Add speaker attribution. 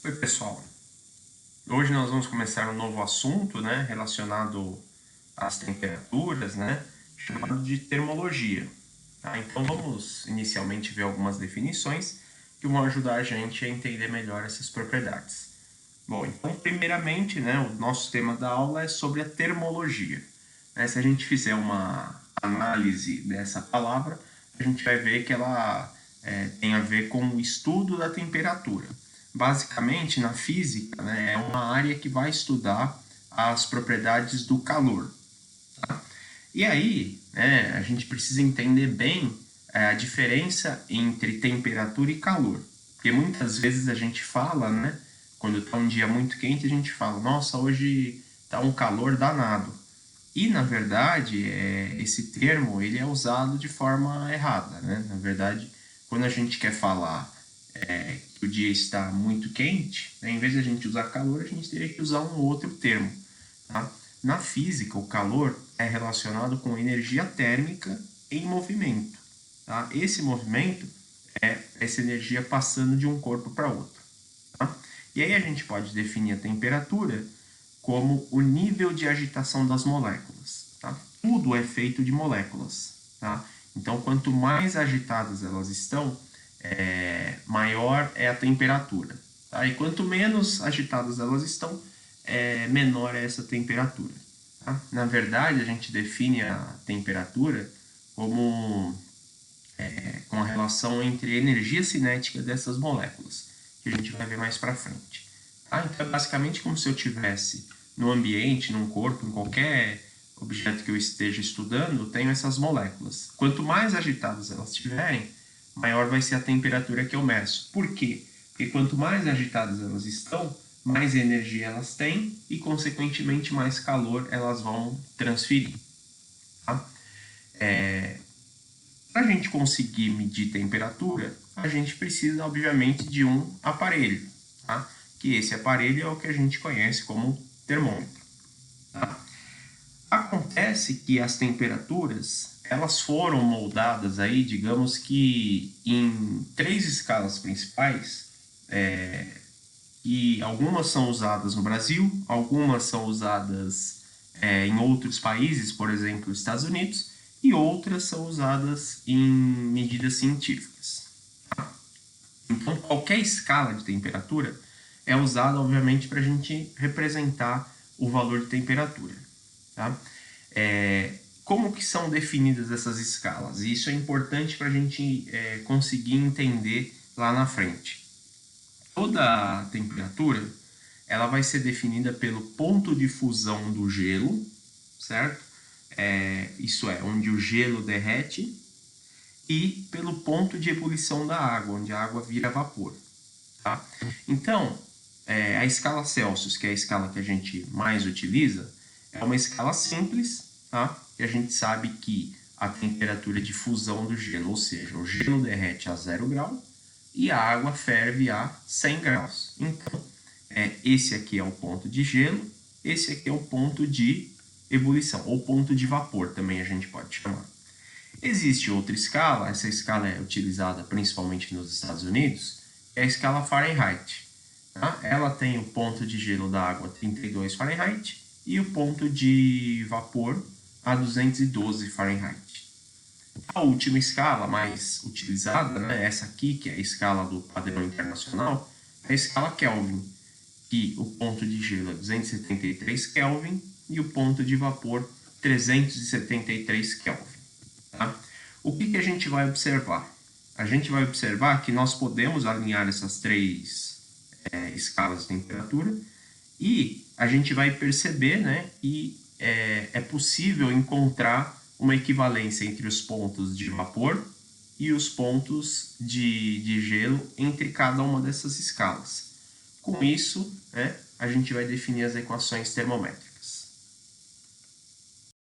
Speaker 1: Oi, pessoal. Hoje nós vamos começar um novo assunto, relacionado às temperaturas, chamado de termologia. Tá? Então vamos inicialmente ver algumas definições que vão ajudar a gente a entender melhor essas propriedades. Bom, então primeiramente, o nosso tema da aula é sobre a termologia. Se a gente fizer uma análise dessa palavra, a gente vai ver que ela tem a ver com o estudo da temperatura. Basicamente, na física, é uma área que vai estudar as propriedades do calor. Tá? E aí, a gente precisa entender bem a diferença entre temperatura e calor. Porque muitas vezes a gente fala, quando está um dia muito quente, a gente fala, nossa, hoje está um calor danado. E, na verdade, esse termo ele é usado de forma errada. Na verdade, quando a gente quer falar que o dia está muito quente, em vez de a gente usar calor, a gente teria que usar um outro termo. Tá? Na física, o calor é relacionado com energia térmica em movimento. Tá? Esse movimento é essa energia passando de um corpo para outro. Tá? E aí a gente pode definir a temperatura como o nível de agitação das moléculas. Tá? Tudo é feito de moléculas. Tá? Então, quanto mais agitadas elas estão, maior é a temperatura. Tá? E quanto menos agitadas elas estão, menor é essa temperatura. Tá? Na verdade, a gente define a temperatura como com a relação entre a energia cinética dessas moléculas, que a gente vai ver mais para frente. Tá? Então, é basicamente como se eu tivesse no ambiente, num corpo, em qualquer objeto que eu esteja estudando, eu tenho essas moléculas. Quanto mais agitadas elas estiverem, maior vai ser a temperatura que eu meço. Por quê? Porque quanto mais agitadas elas estão, mais energia elas têm e, consequentemente, mais calor elas vão transferir. Tá? Para a gente conseguir medir temperatura, a gente precisa, obviamente, de um aparelho, tá? Que esse aparelho é o que a gente conhece como termômetro. Tá? Acontece que as temperaturas elas foram moldadas aí, digamos que em 3 escalas principais, e algumas são usadas no Brasil, algumas são usadas em outros países, por exemplo, Estados Unidos, e outras são usadas em medidas científicas. Tá? Então, qualquer escala de temperatura é usada, obviamente, para a gente representar o valor de temperatura. Tá? Como que são definidas essas escalas? E isso é importante para a gente conseguir entender lá na frente. Toda a temperatura ela vai ser definida pelo ponto de fusão do gelo, certo? Isso é, onde o gelo derrete, e pelo ponto de ebulição da água, onde a água vira vapor. Tá? Então, a escala Celsius, que é a escala que a gente mais utiliza, é uma escala simples, tá? E a gente sabe que a temperatura de fusão do gelo, ou seja, o gelo derrete a 0 grau e a água ferve a 100 graus. Então, esse aqui é o ponto de gelo, esse aqui é o ponto de ebulição, ou ponto de vapor também a gente pode chamar. Existe outra escala, essa escala é utilizada principalmente nos Estados Unidos, é a escala Fahrenheit. Tá? Ela tem o ponto de gelo da água a 32 Fahrenheit e o ponto de vapor a 212 Fahrenheit. A última escala mais utilizada, essa aqui, que é a escala do padrão internacional, é a escala Kelvin, que o ponto de gelo é 273 Kelvin e o ponto de vapor 373 Kelvin. Tá? O que a gente vai observar? A gente vai observar que nós podemos alinhar essas 3 escalas de temperatura e a gente vai perceber que é possível encontrar uma equivalência entre os pontos de vapor e os pontos de gelo entre cada uma dessas escalas. Com isso, a gente vai definir as equações termométricas.